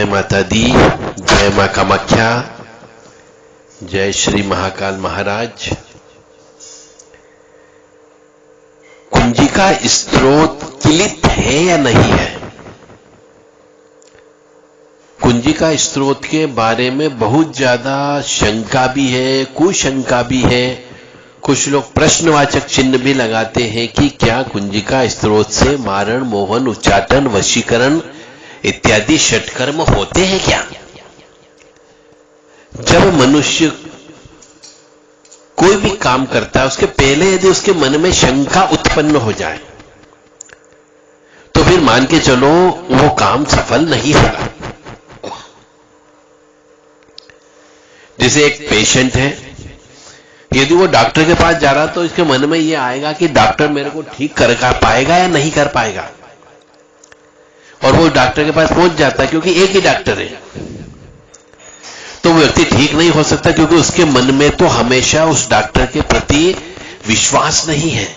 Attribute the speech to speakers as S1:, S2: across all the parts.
S1: जय माता दी, जय मां कामाख्या, जय श्री महाकाल महाराज। कुंजिका स्त्रोत किलित है या नहीं है? कुंजिका स्त्रोत के बारे में बहुत ज्यादा शंका भी है, कुशंका भी है। कुछ लोग प्रश्नवाचक चिन्ह भी लगाते हैं कि क्या कुंजिका स्त्रोत से मारण, मोहन, उच्चाटन, वशीकरण इत्यादि षटकर्म होते हैं क्या? जब मनुष्य कोई भी काम करता है, उसके पहले यदि उसके मन में शंका उत्पन्न हो जाए तो फिर मान के चलो वो काम सफल नहीं होगा। जैसे एक पेशेंट है, यदि वो डॉक्टर के पास जा रहा तो इसके मन में ये आएगा कि डॉक्टर मेरे को ठीक कर पाएगा या नहीं कर पाएगा, और वो डॉक्टर के पास पहुंच जाता है क्योंकि एक ही डॉक्टर है। तो वो व्यक्ति ठीक नहीं हो सकता क्योंकि उसके मन में तो हमेशा उस डॉक्टर के प्रति विश्वास नहीं है।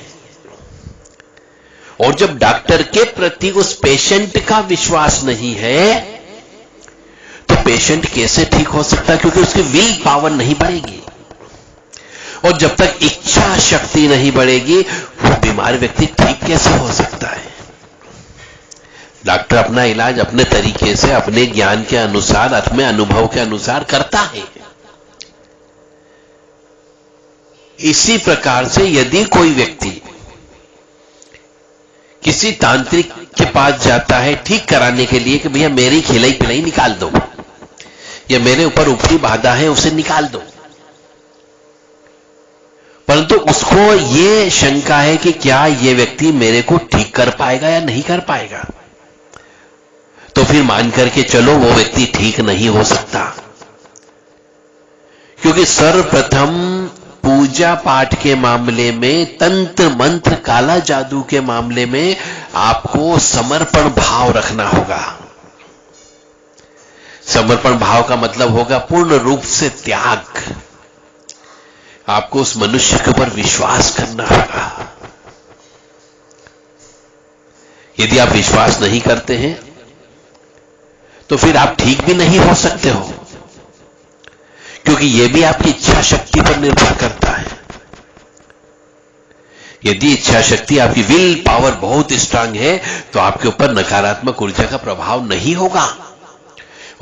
S1: और जब डॉक्टर के प्रति उस पेशेंट का विश्वास नहीं है तो पेशेंट कैसे ठीक हो सकता है? क्योंकि उसकी विल पावर नहीं बढ़ेगी, और जब तक इच्छा शक्ति नहीं बढ़ेगी वो बीमार व्यक्ति ठीक कैसे हो सकता है? डॉक्टर अपना इलाज अपने तरीके से, अपने ज्ञान के अनुसार, अपने अनुभव के अनुसार करता है। इसी प्रकार से यदि कोई व्यक्ति किसी तांत्रिक के पास जाता है ठीक कराने के लिए कि भैया मेरी खिलाई पिलाई निकाल दो, या मेरे ऊपर ऊपरी बाधा है उसे निकाल दो, परंतु उसको ये शंका है कि क्या ये व्यक्ति मेरे को ठीक कर पाएगा या नहीं कर पाएगा, तो फिर मान करके चलो वो व्यक्ति ठीक नहीं हो सकता। क्योंकि सर्वप्रथम पूजा पाठ के मामले में, तंत्र मंत्र काला जादू के मामले में आपको समर्पण भाव रखना होगा। समर्पण भाव का मतलब होगा पूर्ण रूप से त्याग। आपको उस मनुष्य के ऊपर विश्वास करना होगा। यदि आप विश्वास नहीं करते हैं तो फिर आप ठीक भी नहीं हो सकते हो, क्योंकि यह भी आपकी इच्छा शक्ति पर निर्भर करता है। यदि इच्छा शक्ति, आपकी विल पावर बहुत स्ट्रांग है तो आपके ऊपर नकारात्मक ऊर्जा का प्रभाव नहीं होगा,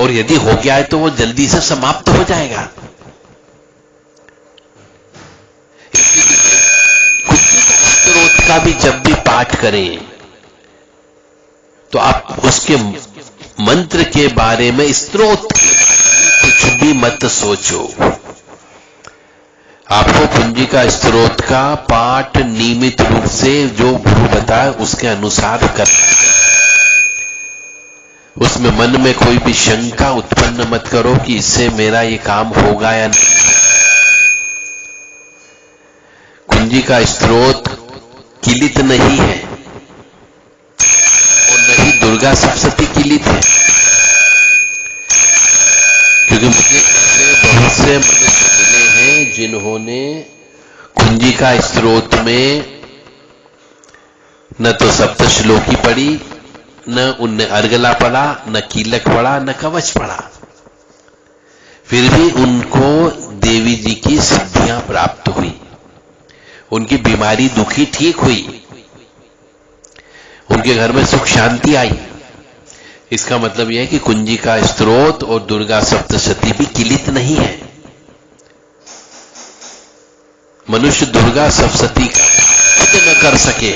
S1: और यदि हो गया है तो वो जल्दी से समाप्त हो जाएगा। स्त्रोत का भी जब भी पाठ करें तो आप उसके मंत्र के बारे में, स्त्रोत कुछ भी मत सोचो। आपको कुंजिका स्त्रोत का पाठ नियमित रूप से जो गुरु बताए उसके अनुसार करना है। उसमें मन में कोई भी शंका उत्पन्न मत करो कि इससे मेरा ये काम होगा या नहीं। कुंजिका स्त्रोत किलित नहीं है और नहीं दुर्गा सप्तशती किलित है, क्योंकि मुझे बहुत से मनुष्य मिले हैं जिन्होंने कुंजिका स्त्रोत में न तो सप्तश्लोकी पढ़ी, न उनने अर्गला पढ़ा, न कीलक पढ़ा, न कवच पढ़ा, फिर भी उनको देवी जी की सिद्धियां प्राप्त हुई, उनकी बीमारी दुखी ठीक हुई, उनके घर में सुख शांति आई। इसका मतलब यह है कि कुंजिका स्त्रोत और दुर्गा सप्तशती भी किलित नहीं है। मनुष्य दुर्गा सप्तशती का पाठ न कर सके,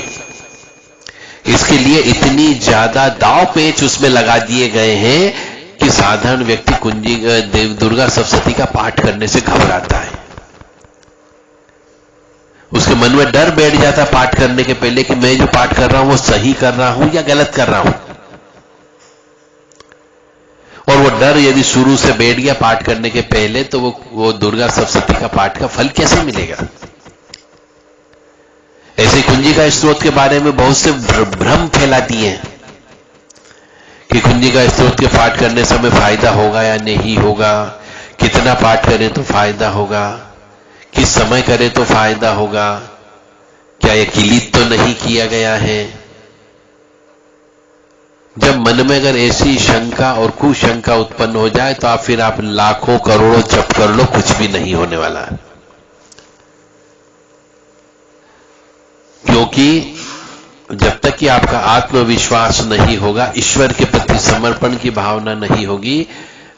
S1: इसके लिए इतनी ज्यादा दाव पेच उसमें लगा दिए गए हैं कि साधारण व्यक्ति दुर्गा सप्तशती का पाठ करने से घबराता है। उसके मन में डर बैठ जाता है पाठ करने के पहले कि मैं जो पाठ कर रहा हूं वो सही कर रहा हूं या गलत कर रहा हूं। और वो डर यदि शुरू से बैठ गया पाठ करने के पहले तो वो दुर्गा सप्तशती का पाठ का फल कैसे मिलेगा? ऐसे कुंजिका स्त्रोत के बारे में बहुत से भ्रम फैला दिए हैं कि कुंजिका स्त्रोत के पाठ करने से हमें फायदा होगा या नहीं होगा, कितना पाठ करें तो फायदा होगा, किस समय करें तो फायदा होगा, क्या यह किलित तो नहीं किया गया है। जब मन में अगर ऐसी शंका और कुशंका उत्पन्न हो जाए तो फिर आप लाखों करोड़ों जप कर लो, कुछ भी नहीं होने वाला है। क्योंकि जब तक कि आपका आत्मविश्वास नहीं होगा, ईश्वर के प्रति समर्पण की भावना नहीं होगी,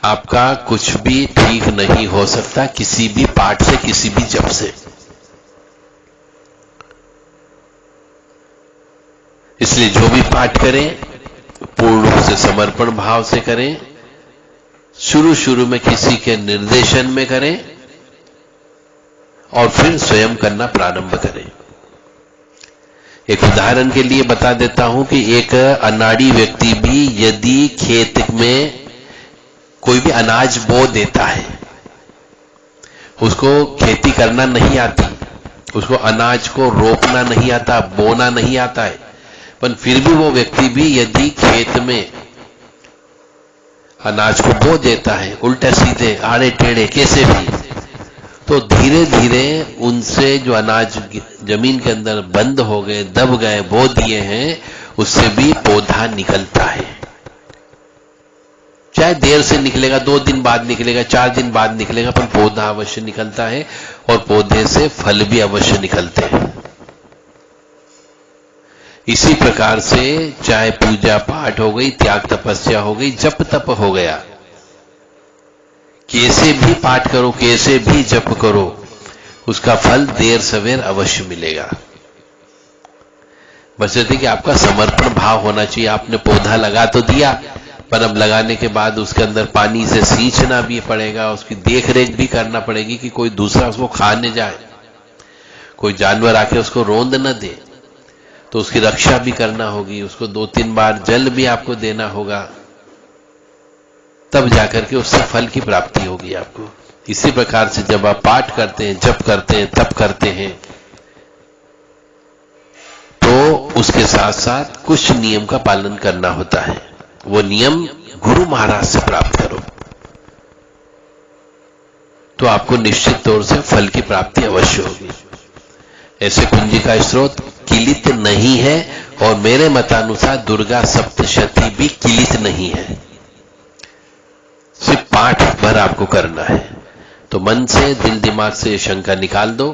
S1: आपका कुछ भी ठीक नहीं हो सकता, किसी भी पाठ से, किसी भी जप से। इसलिए जो भी पाठ करें पूर्ण रूप से समर्पण भाव से करें, शुरू में किसी के निर्देशन में करें और फिर स्वयं करना प्रारंभ करें। एक उदाहरण के लिए बता देता हूं कि एक अनाड़ी व्यक्ति भी यदि खेत में कोई भी अनाज बो देता है, उसको खेती करना नहीं आती, उसको अनाज को रोपना नहीं आता, बोना नहीं आता है, पर फिर भी वो व्यक्ति भी यदि खेत में अनाज को बो देता है, उल्टे सीधे आड़े टेढ़े कैसे भी, तो धीरे धीरे उनसे जो अनाज जमीन के अंदर बंद हो गए, दब गए, बो दिए हैं, उससे भी पौधा निकलता है। चाहे देर से निकलेगा, 2 दिन बाद निकलेगा, 4 दिन बाद निकलेगा, पर पौधा अवश्य निकलता है और पौधे से फल भी अवश्य निकलते हैं। इसी प्रकार से चाहे पूजा पाठ हो गई, त्याग तपस्या हो गई, जप तप हो गया, कैसे भी पाठ करो, कैसे भी जप करो, उसका फल देर सवेर अवश्य मिलेगा। बस ये कि आपका समर्पण भाव होना चाहिए। आपने पौधा लगा तो दिया, पर अब लगाने के बाद उसके अंदर पानी से सींचना भी पड़ेगा, उसकी देखरेख भी करना पड़ेगी कि कोई दूसरा उसको खा न जाए, कोई जानवर आके उसको रोंद न दे, तो उसकी रक्षा भी करना होगी, उसको 2-3 बार जल भी आपको देना होगा, तब जाकर के उससे फल की प्राप्ति होगी आपको। इसी प्रकार से जब आप पाठ करते हैं, जप करते हैं, तप करते हैं, तो उसके साथ साथ कुछ नियम का पालन करना होता है। वो नियम गुरु महाराज से प्राप्त करो तो आपको निश्चित तौर से फल की प्राप्ति अवश्य होगी। ऐसे कुंजी का स्रोत किलित नहीं है और मेरे मतानुसार दुर्गा सप्तशती भी किलित नहीं है, सिर्फ पाठ भर आपको करना है। तो मन से, दिल दिमाग से शंका निकाल दो,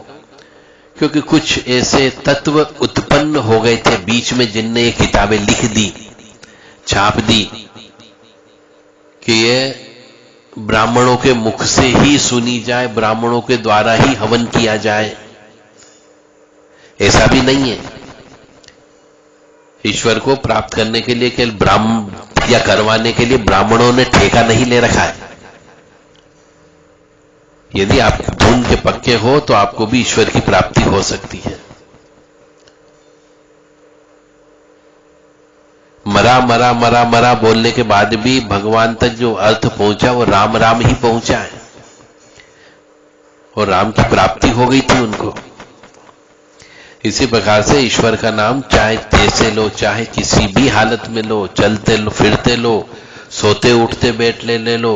S1: क्योंकि कुछ ऐसे तत्व उत्पन्न हो गए थे बीच में जिनने ये किताबें लिख दी, छाप दी कि ये ब्राह्मणों के मुख से ही सुनी जाए, ब्राह्मणों के द्वारा ही हवन किया जाए। ऐसा भी नहीं है। ईश्वर को प्राप्त करने के लिए केवल ब्राह्मण या करवाने के लिए ब्राह्मणों ने ठेका नहीं ले रखा है। यदि आप धुन के पक्के हो तो आपको भी ईश्वर की प्राप्ति हो सकती है। मरा मरा मरा मरा बोलने के बाद भी भगवान तक जो अर्थ पहुंचा वो राम राम ही पहुंचा है, और राम की प्राप्ति हो गई थी उनको। इसी प्रकार से ईश्वर का नाम चाहे जैसे लो, चाहे किसी भी हालत में लो, चलते लो, फिरते लो, सोते उठते बैठ ले लो,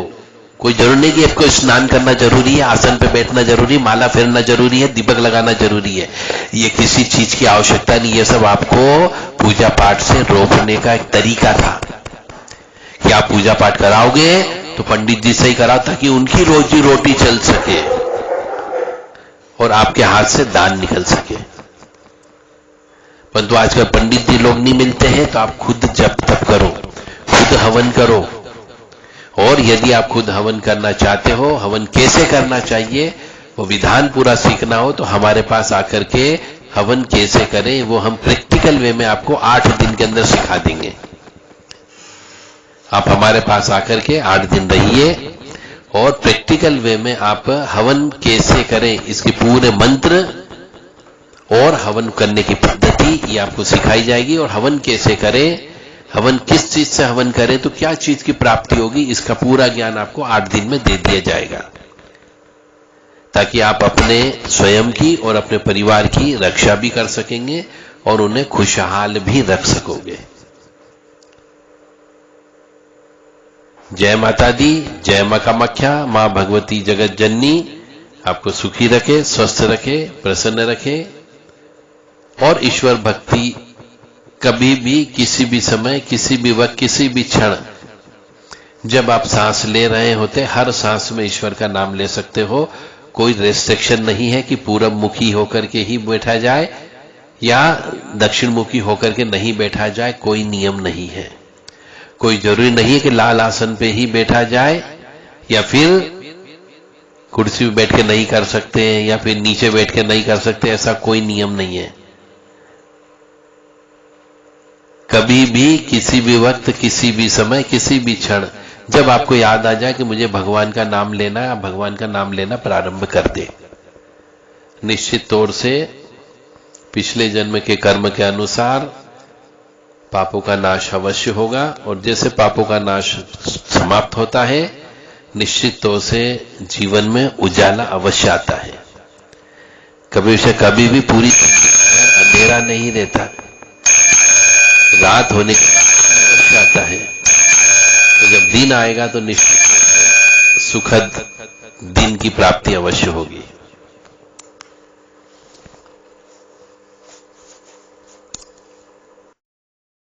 S1: कोई जरूरी नहीं कि आपको स्नान करना जरूरी है, आसन पे बैठना जरूरी है, माला फेरना जरूरी है, दीपक लगाना जरूरी है। ये किसी चीज की आवश्यकता नहीं। ये सब आपको पूजा पाठ से रोकने का एक तरीका था कि आप पूजा पाठ कराओगे तो पंडित जी से ही कराओ, ताकि उनकी रोजी रोटी चल सके और आपके हाथ से दान निकल सके। परंतु आजकल पंडित जी लोग नहीं मिलते हैं, तो आप खुद जप तप करो, खुद हवन करो। और यदि आप खुद हवन करना चाहते हो, हवन कैसे करना चाहिए वो विधान पूरा सीखना हो, तो हमारे पास आकर के हवन कैसे करें वो हम प्रैक्टिकल वे में आपको 8 दिन के अंदर सिखा देंगे। आप हमारे पास आकर के 8 दिन रहिए और प्रैक्टिकल वे में आप हवन कैसे करें इसके पूरे मंत्र और हवन करने की पद्धति ये आपको सिखाई जाएगी। और हवन कैसे करें, हवन किस चीज से हवन करें तो क्या चीज की प्राप्ति होगी, इसका पूरा ज्ञान आपको 8 दिन में दे दिया जाएगा, ताकि आप अपने स्वयं की और अपने परिवार की रक्षा भी कर सकेंगे और उन्हें खुशहाल भी रख सकोगे। जय माता दी, जय मां कामाख्या, मां भगवती जगत जननी आपको सुखी रखे, स्वस्थ रखे, प्रसन्न रखे और ईश्वर भक्ति कभी भी, किसी भी समय, किसी भी वक्त, किसी भी क्षण जब आप सांस ले रहे होते, हर सांस में ईश्वर का नाम ले सकते हो। कोई रेस्ट्रिक्शन नहीं है कि पूरब मुखी होकर के ही बैठा जाए या दक्षिण मुखी होकर के नहीं बैठा जाए, कोई नियम नहीं है। कोई जरूरी नहीं है कि लाल आसन पे ही बैठा जाए या फिर कुर्सी पे बैठ के नहीं कर सकते या फिर नीचे बैठ के नहीं कर सकते, ऐसा कोई नियम नहीं है। कभी भी, किसी भी वक्त, किसी भी समय, किसी भी क्षण जब आपको याद आ जाए कि मुझे भगवान का नाम लेना है, आप भगवान का नाम लेना प्रारंभ कर दे। निश्चित तौर से पिछले जन्म के कर्म के अनुसार पापों का नाश अवश्य होगा, और जैसे पापों का नाश समाप्त होता है, निश्चित तौर से जीवन में उजाला अवश्य आता है। कभी भी पूरी अंधेरा नहीं रहता, रात होने के बाद अवश्य आता है। तो जब दिन आएगा तो निश्चित सुखद दिन की प्राप्ति अवश्य होगी।